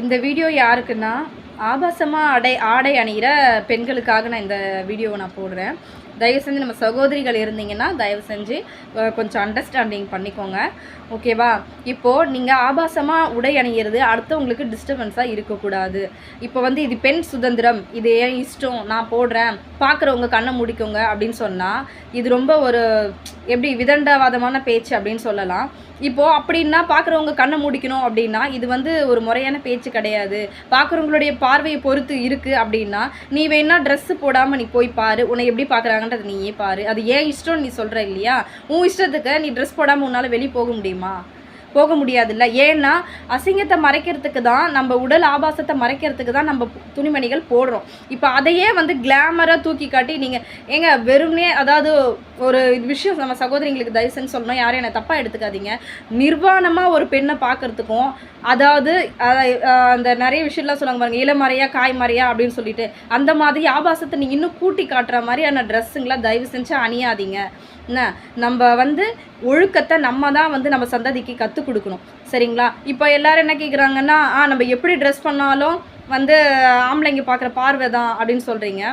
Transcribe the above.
இந்த வீடியோ யாருக்குன்னா ஆபாசமாக ஆடை அணிகிற பெண்களுக்காக நான் இந்த வீடியோவை நான் போடுறேன். தயவு செஞ்சு நம்ம சகோதரிகள் இருந்தீங்கன்னா தயவு செஞ்சு கொஞ்சம் அண்டர்ஸ்டாண்டிங் பண்ணிக்கோங்க, ஓகேவா? இப்போது நீங்கள் ஆபாசமாக உடை அணிகிறது அடுத்தவங்களுக்கு டிஸ்டர்பன்ஸாக இருக்கக்கூடாது. இப்போ இது பெண் சுதந்திரம், இது ஏன் இஷ்டம், நான் போடுறேன், பார்க்குறவங்க கண்ணை முடிக்கோங்க அப்படின்னு சொன்னால் இது ரொம்ப ஒரு எப்படி விதண்டாவாதமான பேச்சு அப்படின்னு சொல்லலாம். இப்போது அப்படின்னா பார்க்குறவங்க கண்ணை முடிக்கணும் அப்படின்னா இது ஒரு முறையான பேச்சு கிடையாது. பார்க்குறவங்களுடைய பார்வையை பொறுத்து இருக்குது அப்படின்னா நீ வேணா ட்ரெஸ்ஸு போடாமல் நீ போய் பாரு, உன்னை எப்படி பார்க்குறாங்கன்றது நீயே பாரு. அது ஏன் இஷ்டம்னு நீ சொல்கிற இல்லையா? உன் இஷ்டத்துக்கு நீ ட்ரெஸ் போடாமல் உன்னால் வெளியே போக முடியுமா? போக முடியாதுல்ல. ஏன்னா அசிங்கத்தை மறைக்கிறதுக்கு தான், நம்ம உடல் ஆபாசத்தை மறைக்கிறதுக்கு தான் நம்ம துணிமணிகள் போடுறோம். இப்போ அதையே கிளாமராக தூக்கி காட்டி நீங்கள் ஏங்க வெறும்னே, அதாவது ஒரு விஷயம் நம்ம சகோதரிங்களுக்கு தயவு செஞ்சு சொல்லணும், யாரும் என்னை தப்பாக எடுத்துக்காதீங்க. நிர்வாணமாக ஒரு பெண்ணை பார்க்குறதுக்கும், அதாவது அந்த நிறைய விஷயம்லாம் சொல்லுவாங்க பாருங்கள், இளமறையா காய்மறையா அப்படின்னு சொல்லிட்டு, அந்த மாதிரி ஆபாசத்தை நீங்கள் இன்னும் கூட்டி காட்டுற மாதிரியான ட்ரெஸ்ஸுங்களாம் தயவு செஞ்சு அணியாதீங்க. என்ன, நம்ம ஒழுக்கத்தை நம்ம தான் நம்ம சந்ததிக்கு கற்றுக் கொடுக்கணும், சரிங்களா? இப்போ எல்லோரும் என்ன கேட்குறாங்கன்னா, நம்ம எப்படி ட்ரெஸ் பண்ணாலும் ஆம்பளைங்க பார்க்குற பார்வை தான் அப்படின்னு சொல்கிறீங்க.